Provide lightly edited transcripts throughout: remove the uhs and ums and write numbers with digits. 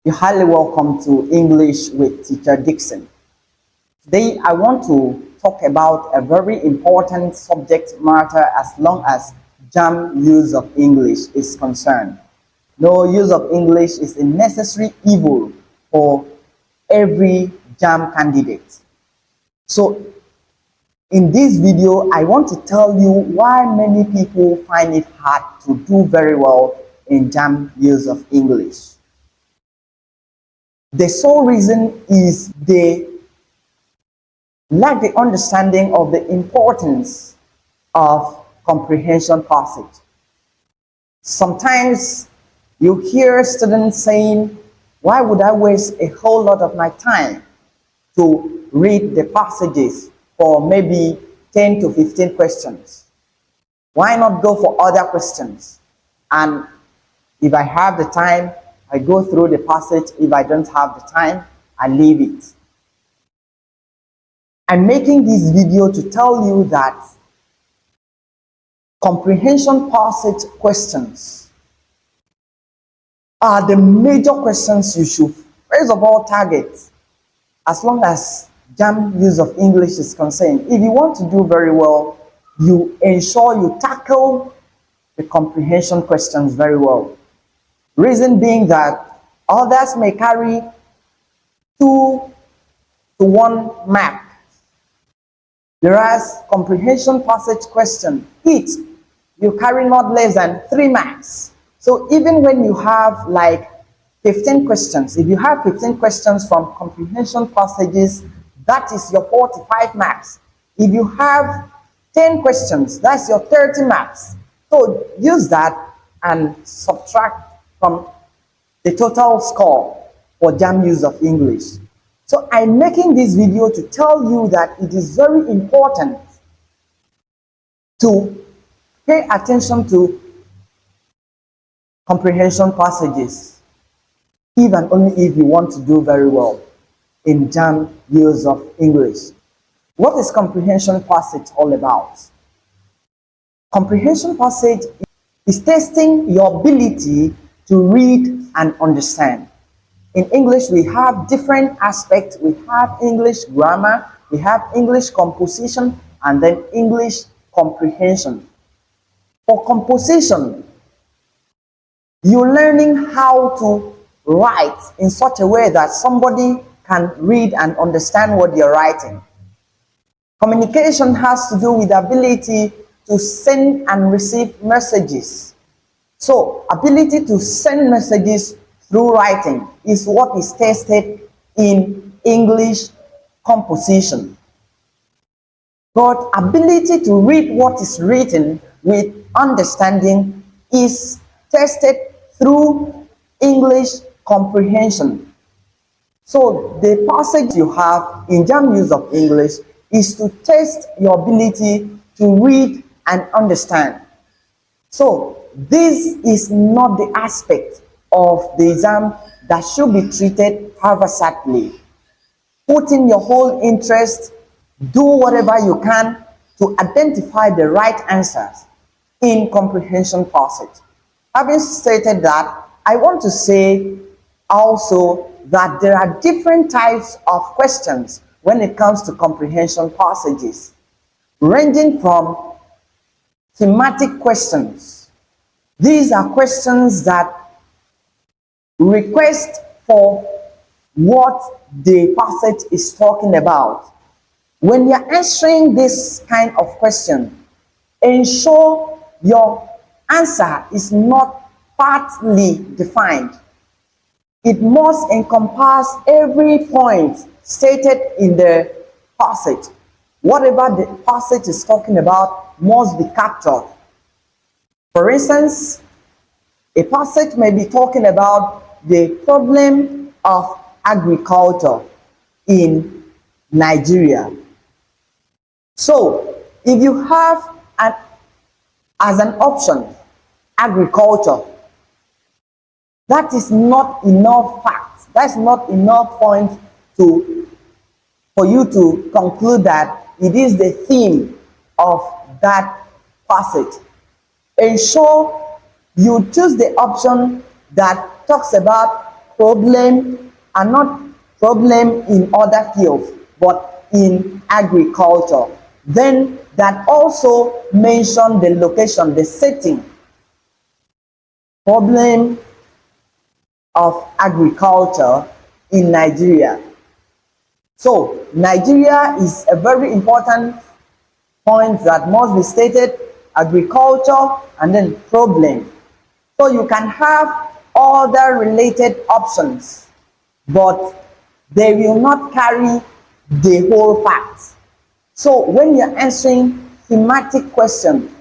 You're highly welcome to English with Teacher Dixon. Today, I want to talk about a very important subject matter as long as Jamb use of English is concerned. No use of English is a necessary evil for every Jamb candidate. So, in this video, I want to tell you why many people find it hard to do very well in Jamb use of English. The sole reason is they lack the understanding of the importance of comprehension passage. Sometimes you hear students saying, why would I waste a whole lot of my time to read the passages for maybe 10 to 15 questions? Why not go for other questions? And if I have the time, I go through the passage. If I don't have the time, I leave it. I'm making this video to tell you that comprehension passage questions are the major questions you should first of all target as long as Jamb use of English is concerned. If you want to do very well, you ensure you tackle the comprehension questions very well. Reason being that others may carry 2 to 1 mark, whereas comprehension passage question, each you carry not less than 3 marks. So even when you have like 15 questions, if you have 15 questions from comprehension passages, that is your 45 marks. If you have 10 questions, that's your 30 marks. So use that and subtract from the total score for Jamb use of English. So I'm making this video to tell you that it is very important to pay attention to comprehension passages, if and only if you want to do very well in Jamb use of English. What is comprehension passage all about? Comprehension passage is testing your ability to read and understand. In English, we have different aspects. We have English grammar, we have English composition, and then English comprehension. For composition, you're learning how to write in such a way that somebody can read and understand what you're writing. Communication has to do with the ability to send and receive messages. So, ability to send messages through writing is what is tested in English composition. But ability to read what is written with understanding is tested through English comprehension. So, the passage you have in Jamb use of English is to test your ability to read and understand. So, this is not the aspect of the exam that should be treated haphazardly. Put in your whole interest, do whatever you can to identify the right answers in comprehension passage. Having stated that, I want to say also that there are different types of questions when it comes to comprehension passages, ranging from thematic questions. These are questions that request for what the passage is talking about. When you're answering this kind of question, ensure your answer is not partly defined. It must encompass every point stated in the passage. Whatever the passage is talking about must be captured. For instance, a passage may be talking about the problem of agriculture in Nigeria. So, if you have as an option agriculture, that is not enough fact. That's not enough point for you to conclude that it is the theme of that passage. Ensure you choose the option that talks about problem are not problem in other fields, but in agriculture. Then that also mention the location, the setting. Problem of agriculture in Nigeria. So Nigeria is a very important point that must be stated: agriculture and then problem. So you can have other related options, but they will not carry the whole fact. So when you're answering thematic questions,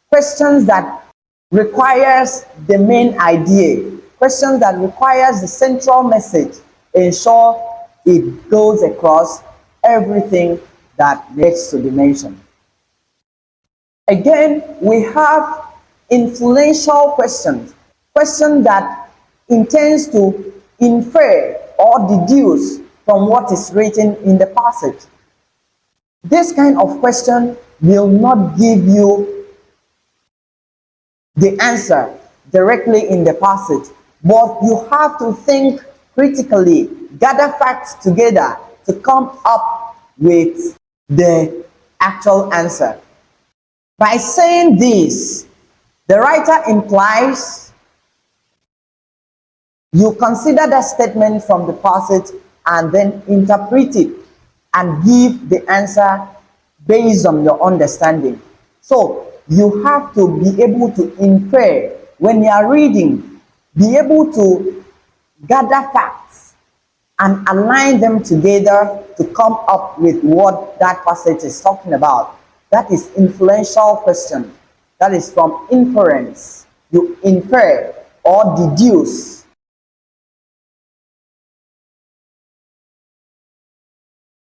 questions that requires the main idea, questions that requires the central message, ensure it goes across everything that needs to be mentioned. Again, we have influential questions, questions that intends to infer or deduce from what is written in the passage. This kind of question will not give you the answer directly in the passage, but you have to think critically, gather facts together to come up with the actual answer. By saying this, the writer implies you consider that statement from the passage and then interpret it and give the answer based on your understanding. So you have to be able to infer when you are reading, be able to gather facts and align them together to come up with what that passage is talking about. That is influential question. That is from inference. You infer or deduce